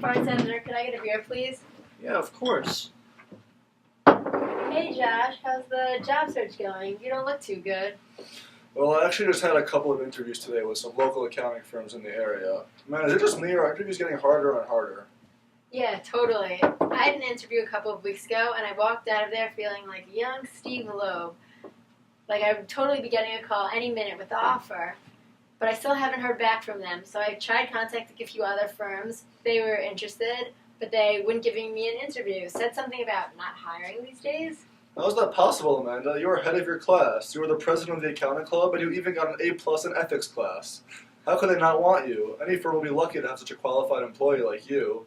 Bartender, could I get a beer, please? Yeah, of course. Hey, Josh, how's the job search going? You don't look too good. Well, I actually just had a couple of interviews today with some local accounting firms in the area. Man, is it just me or are interviews getting harder and harder? Yeah, totally. I had an interview a couple of weeks ago, and I walked out of there feeling like young Steve Loeb. Like I would totally be getting a call any minute with the offer. But I still haven't heard back from them, so I tried contacting a few other firms. They were interested, but they wouldn't give me an interview. Said something about not hiring these days. How is that possible, Amanda? You were head of your class. You were the president of the accounting club, and you even got an A+ in ethics class. How could they not want you? Any firm will be lucky to have such a qualified employee like you.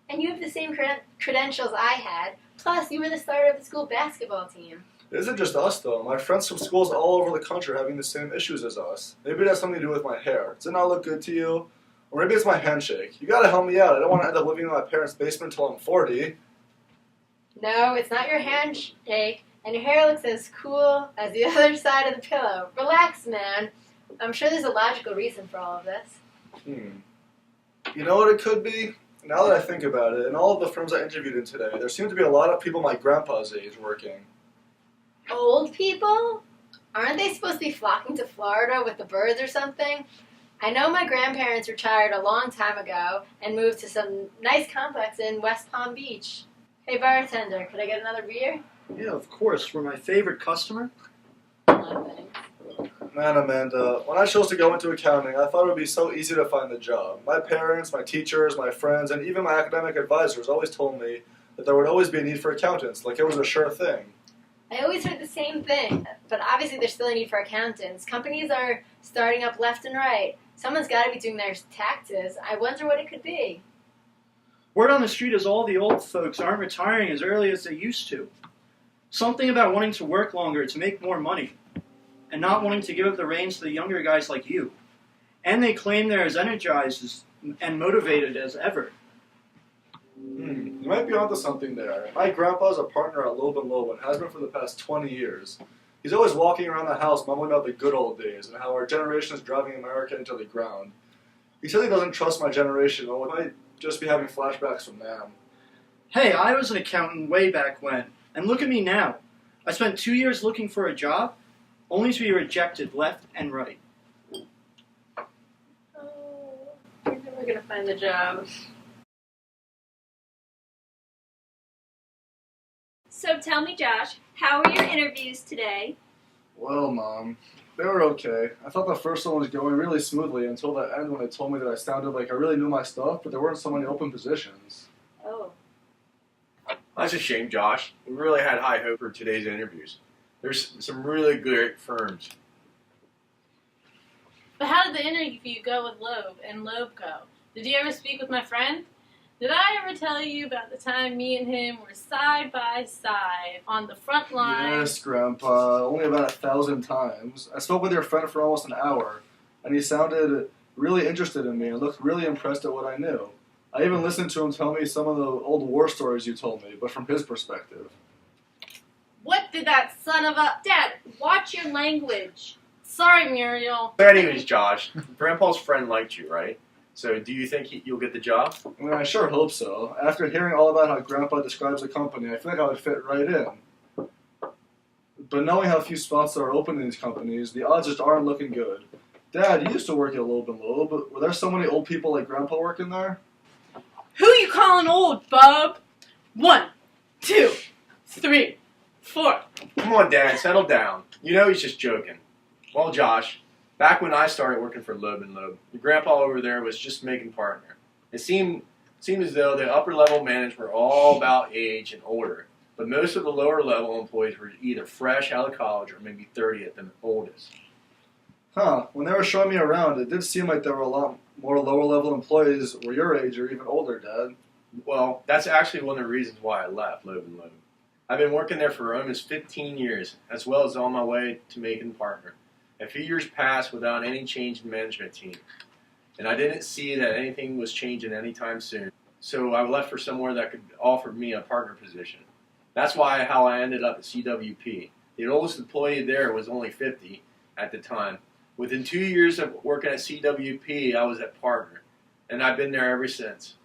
And you have the same credentials I had. Plus, you were the starter of the school basketball team. It isn't just us, though. My friends from schools all over the country are having the same issues as us. Maybe it has something to do with my hair. Does it not look good to you? Or maybe it's my handshake. You gotta help me out. I don't want to end up living in my parents' basement until I'm 40. No, it's not your handshake, and your hair looks as cool as the other side of the pillow. Relax, man. I'm sure there's a logical reason for all of this. You know what it could be? Now that I think about it, in all of the firms I interviewed in today, there seem to be a lot of people my grandpa's age working. Old people? Aren't they supposed to be flocking to Florida with the birds or something? I know my grandparents retired a long time ago and moved to some nice complex in West Palm Beach. Hey, bartender, could I get another beer? Yeah, of course. We're my favorite customer. No, thanks. Man, Amanda, when I chose to go into accounting, I thought it would be so easy to find the job. My parents, my teachers, my friends, and even my academic advisors always told me that there would always be a need for accountants, like it was a sure thing. I always heard the same thing, but obviously there's still a need for accountants. Companies are starting up left and right. Someone's got to be doing their taxes. I wonder what it could be. Word on the street is all the old folks aren't retiring as early as they used to. Something about wanting to work longer to make more money, and not wanting to give up the reins to the younger guys like you. And they claim they're as energized and motivated as ever. You might be onto something there. My grandpa's a partner at Loeb & Loeb and has been for the past 20 years. He's always walking around the house mumbling about the good old days and how our generation is driving America into the ground. He said he doesn't trust my generation, or we might just be having flashbacks from them. Hey, I was an accountant way back when, and look at me now. I spent 2 years looking for a job, only to be rejected left and right. Oh, you're never going to find the job. So tell me, Josh, how were your interviews today? Well, Mom, they were okay. I thought the first one was going really smoothly until the end when they told me that I sounded like I really knew my stuff, but there weren't so many open positions. Oh. That's a shame, Josh. We really had high hope for today's interviews. There's some really great firms. But how did the interview go with Loeb and Loeb go? Did you ever speak with my friend? Did I ever tell you about the time me and him were side by side on the front line? Yes, Grandpa, only about 1,000 times. I spoke with your friend for almost an hour, and he sounded really interested in me and looked really impressed at what I knew. I even listened to him tell me some of the old war stories you told me, but from his perspective. What did that son of a... Dad, watch your language. Sorry, Muriel. But anyways, Josh, Grandpa's friend liked you, right? So do you think you'll get the job? I mean, I sure hope so. After hearing all about how Grandpa describes the company, I feel like I would fit right in. But knowing how few spots there are open in these companies, the odds just aren't looking good. Dad, you used to work at Loeb & Loeb. Were there so many old people like Grandpa working there? Who you calling old, bub? 1, 2, 3, 4. Come on, Dad, settle down. You know he's just joking. Well, Josh, back when I started working for Loeb & Loeb, the grandpa over there was just making partner. It seemed as though the upper-level managers were all about age and older, but most of the lower-level employees were either fresh out of college or maybe 30 at the oldest. Huh, when they were showing me around, it did seem like there were a lot more lower-level employees were your age or even older, Dad. Well, that's actually one of the reasons why I left Loeb & Loeb. I've been working there for almost 15 years, as well as on my way to making partner. A few years passed without any change in management team, and I didn't see that anything was changing anytime soon. So I left for somewhere that could offer me a partner position. That's how I ended up at CWP. The oldest employee there was only 50 at the time. Within 2 years of working at CWP, I was at partner, and I've been there ever since.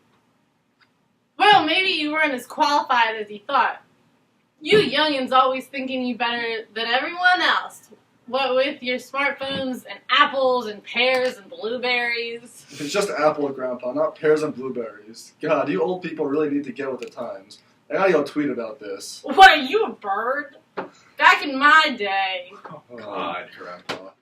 Well, maybe you weren't as qualified as you thought. You youngins always thinking you better than everyone else. What with your smartphones and apples and pears and blueberries. It's just apple, Grandpa, not pears and blueberries. God, you old people really need to get with the times. I gotta go tweet about this. What, are you a bird? Back in my day. Oh, God, Grandpa.